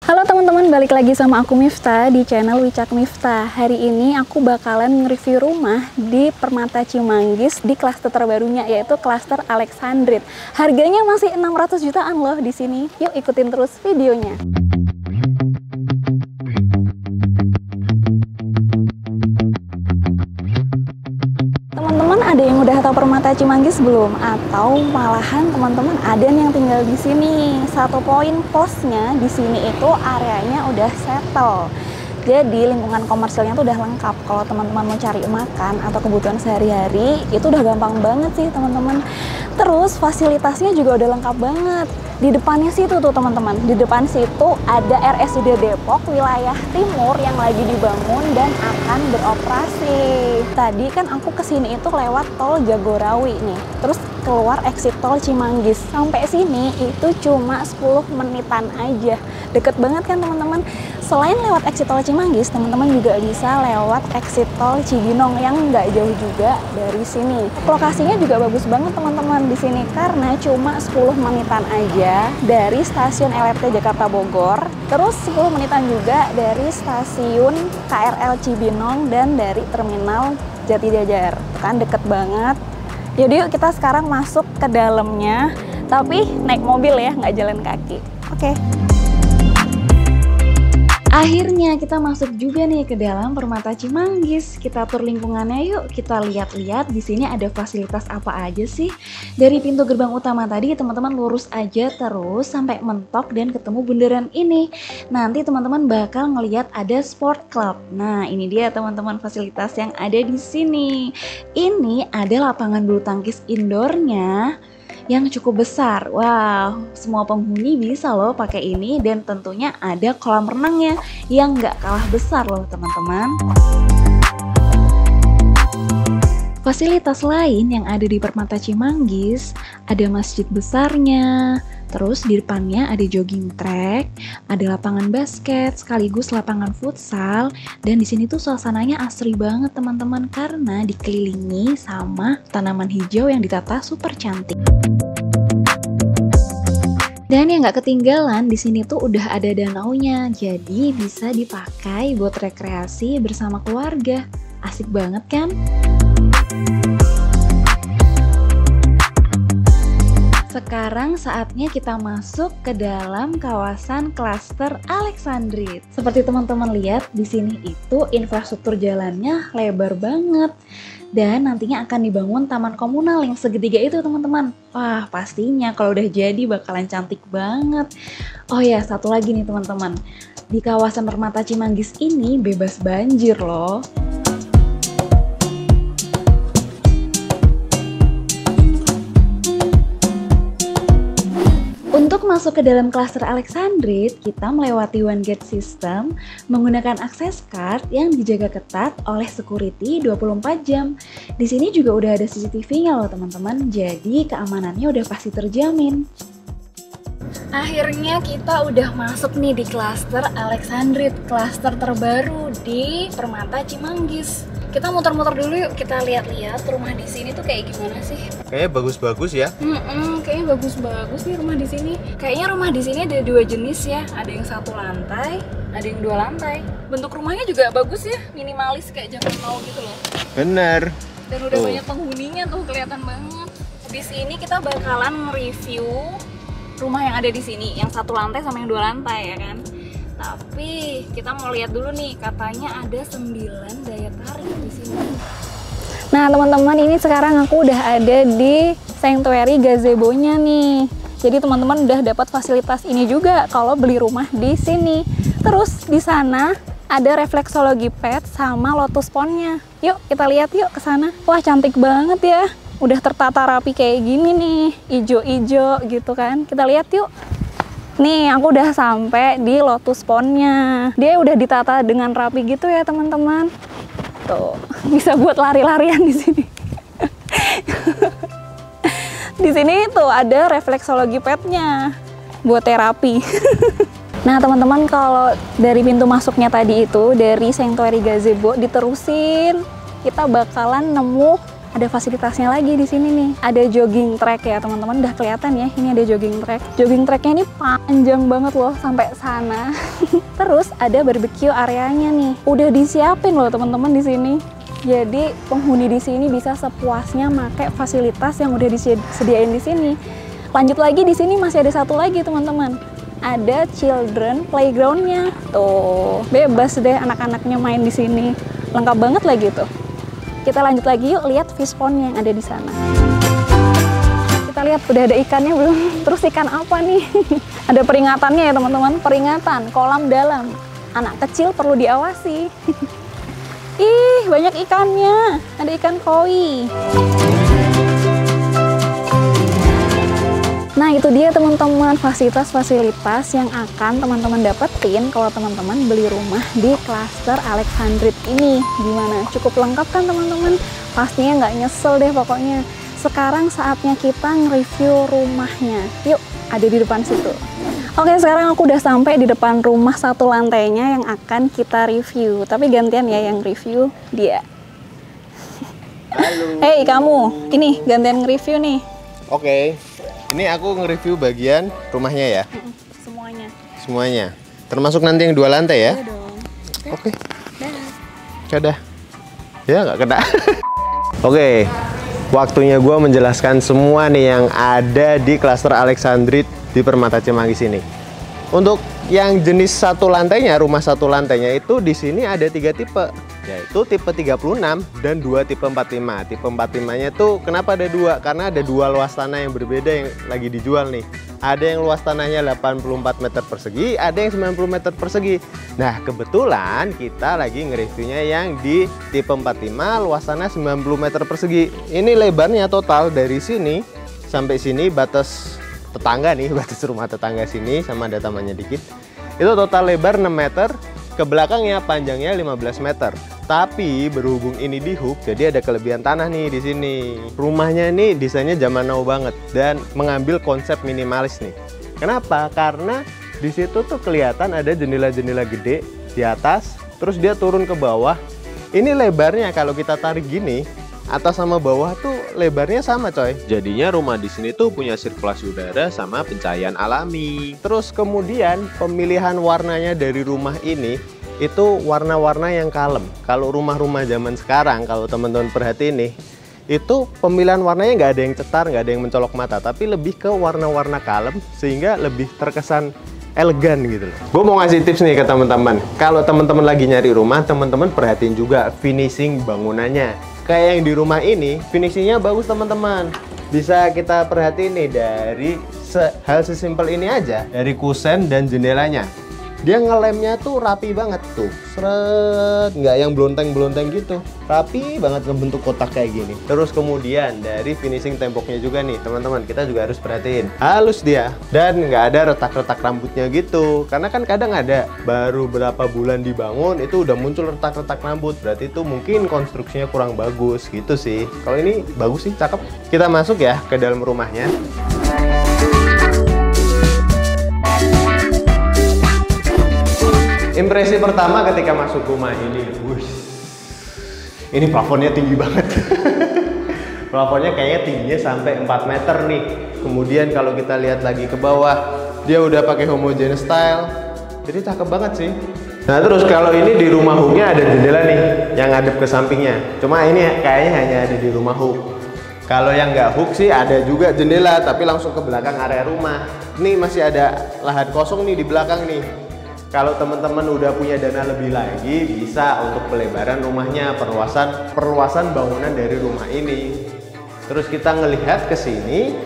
Halo teman-teman, balik lagi sama aku Miftah di channel Wicak Miftah. Hari ini aku bakalan nge-review rumah di Permata Cimanggis di klaster terbarunya, yaitu klaster Alexandrite. Harganya masih 600 jutaan loh di sini. Yuk ikutin terus videonya. Teman-teman ada yang udah tahu Permata Cimanggis belum? Atau malahan teman-teman ada yang tinggal di sini? Satu poin plusnya di sini itu areanya udah settle. Jadi lingkungan komersilnya tuh udah lengkap. Kalau teman-teman mau cari makan atau kebutuhan sehari-hari itu udah gampang banget sih teman-teman. Terus fasilitasnya juga udah lengkap banget. Di depannya situ tuh teman-teman, di depan situ ada RSUD Depok wilayah timur yang lagi dibangun dan akan beroperasi. Tadi kan aku kesini itu lewat tol Jagorawi nih, terus keluar exit tol Cimanggis. Sampai sini itu cuma 10 menitan aja, deket banget kan teman-teman. Selain lewat exit tol Cimanggis, teman-teman juga bisa lewat exit tol Cibinong yang nggak jauh juga dari sini. Lokasinya juga bagus banget teman-teman di sini karena cuma 10 menitan aja dari stasiun LRT Jakarta Bogor, terus 10 menitan juga dari stasiun KRL Cibinong dan dari terminal Jatijajar. Kan deket banget. Yaudah yuk kita sekarang masuk ke dalamnya, tapi naik mobil ya, nggak jalan kaki. Oke. Akhirnya kita masuk juga nih ke dalam Permata Cimanggis. Kita tur lingkungannya yuk, kita lihat-lihat di sini ada fasilitas apa aja sih. Dari pintu gerbang utama tadi teman-teman lurus aja terus sampai mentok dan ketemu bundaran ini. Nanti teman-teman bakal ngelihat ada sport club. Nah, ini dia teman-teman fasilitas yang ada di sini. Ini ada lapangan bulu tangkis indoornya yang cukup besar. Wow, semua penghuni bisa loh pakai ini, dan tentunya ada kolam renangnya yang nggak kalah besar loh teman-teman. Fasilitas lain yang ada di Permata Cimanggis, ada masjid besarnya, terus di depannya ada jogging track, ada lapangan basket, sekaligus lapangan futsal, dan di sini tuh suasananya asri banget teman-teman karena dikelilingi sama tanaman hijau yang ditata super cantik. Dan yang nggak ketinggalan di sini tuh udah ada danaunya, jadi bisa dipakai buat rekreasi bersama keluarga. Asik banget kan? Sekarang saatnya kita masuk ke dalam kawasan klaster Alexandrite. Seperti teman-teman lihat, di sini itu infrastruktur jalannya lebar banget. Dan nantinya akan dibangun taman komunal yang segitiga itu teman-teman. Wah, pastinya kalau udah jadi bakalan cantik banget. Oh ya, satu lagi nih teman-teman. Di kawasan Permata Cimanggis ini bebas banjir loh. Untuk masuk ke dalam klaster Alexandrite, kita melewati one gate system menggunakan akses card yang dijaga ketat oleh security 24 jam. Di sini juga udah ada CCTV-nya loh teman-teman, jadi keamanannya udah pasti terjamin. Akhirnya kita udah masuk nih di klaster Alexandrite, klaster terbaru di Permata Cimanggis. Kita muter-muter dulu yuk, kita lihat-lihat rumah di sini tuh kayak gimana sih? Kayaknya bagus-bagus ya. Kayaknya bagus-bagus nih rumah di sini. Kayaknya rumah di sini ada dua jenis ya, ada yang satu lantai, ada yang dua lantai. Bentuk rumahnya juga bagus ya, minimalis kayak zaman now gitu loh. Bener. Dan udah banyak penghuninya tuh, kelihatan banget. Di sini kita bakalan review rumah yang ada di sini, yang satu lantai sama yang dua lantai ya kan. Tapi kita mau lihat dulu nih, katanya ada 9 daya tarik di sini. Nah teman-teman, ini sekarang aku udah ada di Sanctuary Gazebo-nya nih. Jadi teman-teman udah dapat fasilitas ini juga kalau beli rumah di sini. Terus di sana ada refleksologi pet sama lotus pond-nya. Yuk kita lihat yuk ke sana. Wah cantik banget ya. Udah tertata rapi kayak gini nih, ijo-ijo gitu kan. Kita lihat yuk. Nih, aku udah sampai di lotus pond-nya. Dia udah ditata dengan rapi gitu ya, teman-teman. Tuh, bisa buat lari-larian di sini. Di sini tuh ada refleksologi pet-nya buat terapi. Nah, teman-teman, kalau dari pintu masuknya tadi itu dari Sanctuary Gazebo diterusin, kita bakalan nemu Ada fasilitasnya lagi di sini nih. Ada jogging track ya teman-teman, udah kelihatan ya. Ini ada jogging track. Jogging tracknya ini panjang banget loh sampai sana. Terus ada barbecue areanya nih. Udah disiapin loh teman-teman di sini. Jadi penghuni di sini bisa sepuasnya pakai fasilitas yang udah disediain di sini. Lanjut lagi di sini masih ada satu lagi teman-teman. Ada children playgroundnya. Tuh, bebas deh anak-anaknya main di sini. Lengkap banget lagi tuh. Kita lanjut lagi yuk, lihat fish pond yang ada di sana. Kita lihat udah ada ikannya belum? Terus ikan apa nih? Ada peringatannya ya teman-teman, peringatan kolam dalam. Anak kecil perlu diawasi. Ih, banyak ikannya. Ada ikan koi. Nah itu dia teman-teman fasilitas-fasilitas yang akan teman-teman dapetin kalau teman-teman beli rumah di klaster Alexandrite ini. Gimana? Cukup lengkap kan teman-teman? Pastinya nggak nyesel deh pokoknya. Sekarang saatnya kita nge-review rumahnya. Yuk, ada di depan situ. Oke, sekarang aku udah sampai di depan rumah satu lantainya yang akan kita review. Tapi gantian ya yang review dia. Halo. Hey kamu, ini gantian nge-review nih. Oke. Ini aku nge-review bagian rumahnya ya. Semuanya. Semuanya. Termasuk nanti yang 2 lantai ya. Iya dong. Oke. Dah. Kena. Ya nggak kena. Oke. Waktunya gua menjelaskan semua nih yang ada di klaster Alexandrite di Permata Cimanggis ini. Untuk yang jenis satu lantainya, rumah satu lantainya itu di sini ada 3 tipe, yaitu tipe 36 dan 2 tipe 45. Tipe 45-nya tuh kenapa ada 2? Karena ada 2 luas tanah yang berbeda yang lagi dijual nih. Ada yang luas tanahnya 84 meter persegi, ada yang 90 meter persegi. Nah, kebetulan kita lagi nge-reviewnya yang di tipe 45 luas tanah 90 meter persegi. Ini lebarnya total dari sini sampai sini batas tetangga nih, batas rumah tetangga sini sama ada tamannya dikit. Itu total lebar 6 meter, ke belakangnya panjangnya 15 meter. Tapi berhubung ini di hook, jadi ada kelebihan tanah nih di sini. Rumahnya ini desainnya zaman now banget dan mengambil konsep minimalis nih. Kenapa? Karena di situ tuh kelihatan ada jendela-jendela gede di atas, terus dia turun ke bawah. Ini lebarnya kalau kita tarik gini, atas sama bawah tuh lebarnya sama coy. Jadinya rumah di sini tuh punya sirkulasi udara sama pencahayaan alami. Terus kemudian pemilihan warnanya dari rumah ini itu warna-warna yang kalem. Kalau rumah-rumah zaman sekarang, kalau teman-teman perhatiin nih, itu pemilihan warnanya nggak ada yang cetar, nggak ada yang mencolok mata, tapi lebih ke warna-warna kalem sehingga lebih terkesan elegan gitu loh. Gue mau ngasih tips nih ke teman-teman. Kalau teman-teman lagi nyari rumah, teman-teman perhatiin juga finishing bangunannya. Kayak yang di rumah ini, finishingnya bagus teman-teman. Bisa kita perhatiin nih dari hal sesimpel ini aja, dari kusen dan jendelanya. Dia ngelemnya tuh rapi banget tuh, seret, nggak yang blonteng-blonteng gitu, rapi banget ngebentuk kotak kayak gini. Terus kemudian dari finishing temboknya juga nih teman-teman, kita juga harus perhatiin, halus dia dan nggak ada retak-retak rambutnya gitu. Karena kan kadang ada baru berapa bulan dibangun itu udah muncul retak-retak rambut, berarti itu mungkin konstruksinya kurang bagus gitu sih. Kalau ini bagus sih, cakep. Kita masuk ya ke dalam rumahnya. Impresi pertama ketika masuk rumah ini, ini plafonnya tinggi banget. Plafonnya kayaknya tingginya sampai 4 meter nih. Kemudian kalau kita lihat lagi ke bawah, dia udah pakai homogeneous style. Jadi cakep banget sih. Nah terus kalau ini di rumah hooknya ada jendela nih, yang ngadep ke sampingnya. Cuma ini kayaknya hanya ada di rumah hook. Kalau yang nggak hook sih ada juga jendela, tapi langsung ke belakang area rumah. Ini masih ada lahan kosong nih di belakang nih. Kalau teman-teman udah punya dana lebih lagi, bisa untuk pelebaran rumahnya, perluasan bangunan dari rumah ini. Terus kita ngelihat ke sini,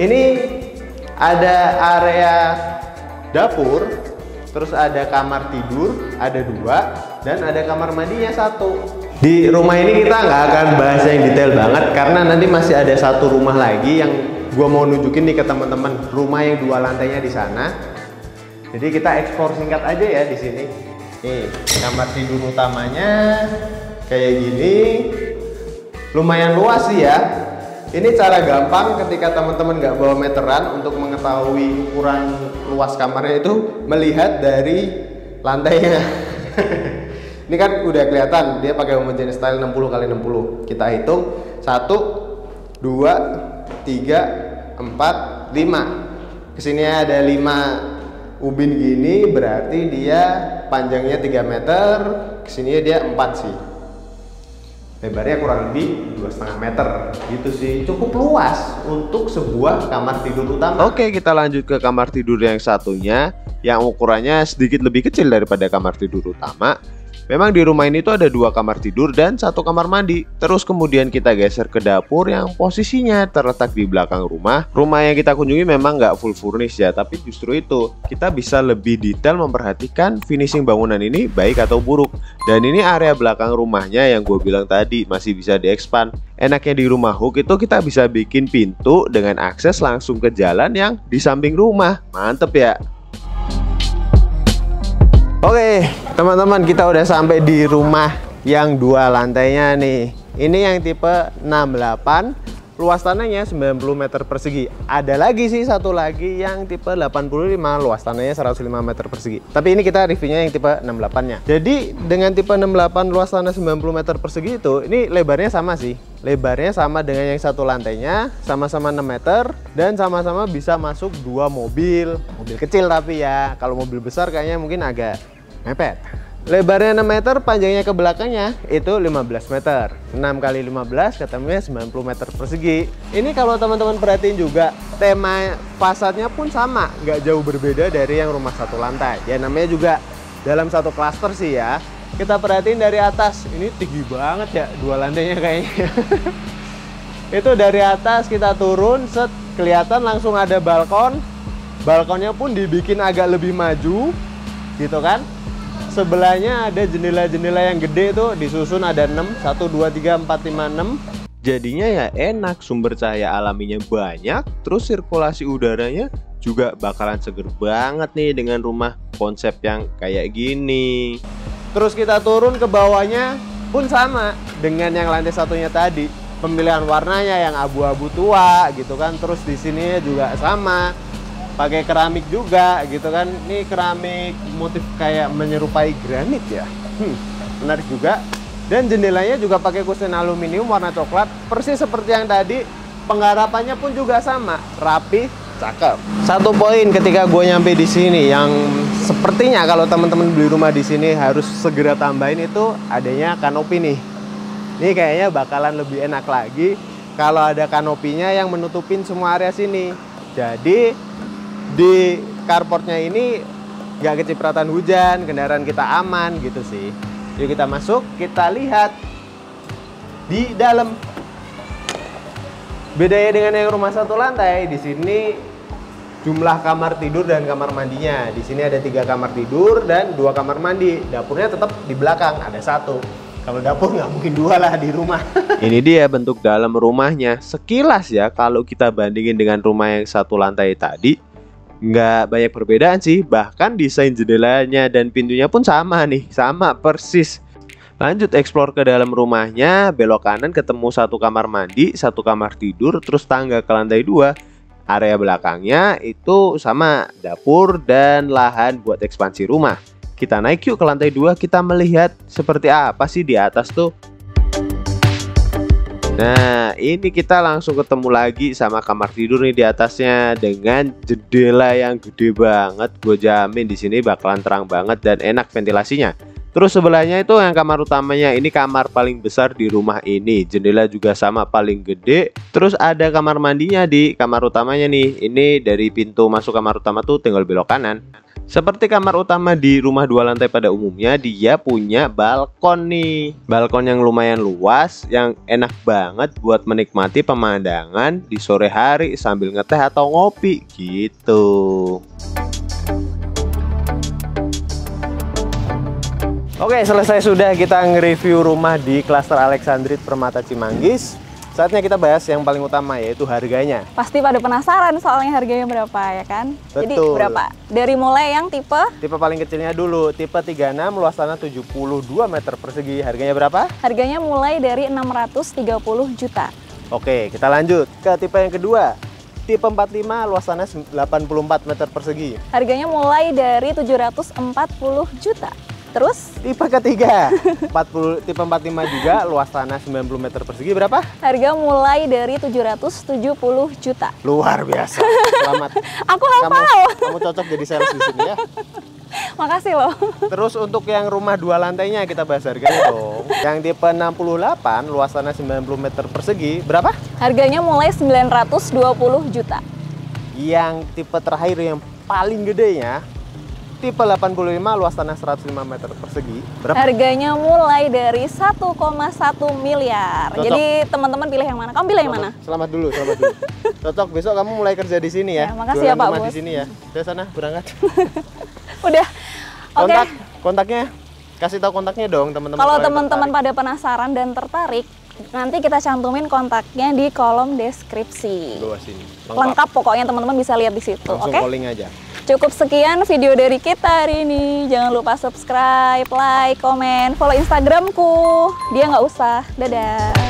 ini ada area dapur, terus ada kamar tidur, ada 2, dan ada kamar mandinya 1. Di rumah ini kita nggak akan bahas yang detail banget, karena nanti masih ada satu rumah lagi yang gua mau nunjukin nih ke teman-teman, rumah yang 2 lantainya di sana. Jadi kita ekspor singkat aja ya di sini. Nih, kamar tidur utamanya kayak gini. Lumayan luas sih ya. Ini cara gampang ketika teman-teman nggak bawa meteran untuk mengetahui ukuran luas kamarnya itu melihat dari lantainya. Ini kan udah kelihatan dia pakai homogeneous style 60 kali 60. Kita hitung 1 2 3 4 5. Kesini ada 5 ubin gini, berarti dia panjangnya 3 meter, kesini dia 4 sih. Lebarnya kurang lebih 2,5 meter gitu sih. Cukup luas untuk sebuah kamar tidur utama. Oke, kita lanjut ke kamar tidur yang satunya, yang ukurannya sedikit lebih kecil daripada kamar tidur utama. Memang di rumah ini tuh ada 2 kamar tidur dan 1 kamar mandi. Terus kemudian kita geser ke dapur yang posisinya terletak di belakang rumah. Rumah yang kita kunjungi memang nggak full furnish ya, tapi justru itu kita bisa lebih detail memperhatikan finishing bangunan ini baik atau buruk. Dan ini area belakang rumahnya yang gue bilang tadi masih bisa diekspand. Enaknya di rumah Hook itu kita bisa bikin pintu dengan akses langsung ke jalan yang di samping rumah. Mantep ya. Oke, teman-teman, kita udah sampai di rumah yang 2 lantainya nih. Ini yang tipe 68, luas tanahnya 90 meter persegi. Ada lagi sih satu lagi yang tipe 85, luas tanahnya 105 meter persegi. Tapi ini kita reviewnya yang tipe 68-nya. Jadi dengan tipe 68 luas tanah 90 meter persegi itu, ini lebarnya sama sih. Lebarnya sama dengan yang satu lantainya, sama-sama 6 meter, dan sama-sama bisa masuk 2 mobil. Mobil kecil tapi ya, kalau mobil besar kayaknya mungkin agak mepet. Lebarnya 6 meter, panjangnya ke belakangnya itu 15 meter. 6 kali 15 ketemunya 90 meter persegi. Ini kalau teman-teman perhatiin juga, tema fasadnya pun sama, nggak jauh berbeda dari yang rumah satu lantai. Ya namanya juga dalam satu klaster sih ya. Kita perhatiin dari atas, ini tinggi banget ya 2 lantainya kayaknya. Itu dari atas kita turun, set, kelihatan langsung ada balkon. Balkonnya pun dibikin agak lebih maju, gitu kan. Sebelahnya ada jendela-jendela yang gede tuh, disusun ada 6, 1, 2, 3, 4, 5, 6. Jadinya ya enak, sumber cahaya alaminya banyak, terus sirkulasi udaranya juga bakalan seger banget nih dengan rumah konsep yang kayak gini. Terus kita turun ke bawahnya pun sama dengan yang lantai satunya tadi. Pemilihan warnanya yang abu-abu tua gitu kan, terus di sini juga sama. Pakai keramik juga gitu kan. Ini keramik motif kayak menyerupai granit ya. Menarik juga. Dan jendelanya juga pakai kusen aluminium warna coklat, persis seperti yang tadi. Penggarapannya pun juga sama, rapi, cakep. Satu poin ketika gue nyampe di sini yang sepertinya kalau teman-teman beli rumah di sini harus segera tambahin itu adanya kanopi nih. Ini kayaknya bakalan lebih enak lagi kalau ada kanopinya yang menutupin semua area sini. Jadi di carportnya ini nggak kecipratan hujan, kendaraan kita aman gitu sih. Yuk kita masuk, kita lihat di dalam. Bedanya dengan yang rumah satu lantai, di sini jumlah kamar tidur dan kamar mandinya. Di sini ada 3 kamar tidur dan 2 kamar mandi. Dapurnya tetap di belakang, ada 1. Kalau dapur nggak mungkin 2 lah di rumah. Ini dia bentuk dalam rumahnya. Sekilas ya, kalau kita bandingin dengan rumah yang satu lantai tadi, nggak banyak perbedaan sih. Bahkan desain jendelanya dan pintunya pun sama nih, sama persis. Lanjut explore ke dalam rumahnya, belok kanan ketemu 1 kamar mandi, 1 kamar tidur, terus tangga ke lantai 2. Area belakangnya itu sama, dapur dan lahan buat ekspansi rumah. Kita naik yuk ke lantai 2, kita melihat seperti apa sih di atas tuh. Nah, ini kita langsung ketemu lagi sama kamar tidur nih di atasnya dengan jendela yang gede banget. Gue jamin di sini bakalan terang banget dan enak ventilasinya. Terus sebelahnya itu yang kamar utamanya, ini kamar paling besar di rumah ini. Jendela juga sama paling gede. Terus ada kamar mandinya di kamar utamanya nih. Ini dari pintu masuk kamar utama tuh tinggal belok kanan. Seperti kamar utama di rumah 2 lantai pada umumnya, dia punya balkon nih. Balkon yang lumayan luas, yang enak banget buat menikmati pemandangan di sore hari sambil ngeteh atau ngopi gitu. Oke, selesai sudah kita nge-review rumah di klaster Alexandrite Permata Cimanggis. Saatnya kita bahas yang paling utama, yaitu harganya. Pasti pada penasaran soalnya harganya berapa ya kan? Betul. Jadi berapa? Dari mulai yang tipe paling kecilnya dulu, tipe 36, luas tanah 72 meter persegi. Harganya berapa? Harganya mulai dari 630 juta. Oke, kita lanjut ke tipe yang kedua. Tipe 45, luas tanah 84 meter persegi. Harganya mulai dari 740 juta. Terus Tipe ketiga, 40, tipe 45 juga, luas tanah 90 meter persegi berapa? harga mulai dari 770 juta. Luar biasa. Selamat. Aku hafal. Kamu cocok jadi sales di sini ya. Makasih loh. Terus untuk yang rumah 2 lantainya kita bahas harganya dong. Yang tipe 68, luas tanah 90 meter persegi berapa? Harganya mulai 920 juta. Yang tipe terakhir yang paling gedenya, tipe 85, luas tanah 105 meter persegi berapa? Harganya mulai dari 1,1 miliar. Cocok. Jadi teman-teman pilih yang mana? Kamu pilih yang mana? Selamat dulu, selamat dulu. Cocok, besok kamu mulai kerja di sini ya. Ya, makasih Jualan ya, Pak rumah Bos. di sini ya. Saya sana berangkat. Udah. Oke. Kontaknya kasih tahu kontaknya dong teman-teman. Kalau yang teman-teman tertarik. pada penasaran dan tertarik, nanti kita cantumin kontaknya di kolom deskripsi. Bawah sini. Lengkap pokoknya teman-teman bisa lihat di situ. Langsung Oke? calling aja. Cukup sekian video dari kita hari ini. Jangan lupa subscribe, like, komen, follow Instagramku. Dia nggak usah. Dadah.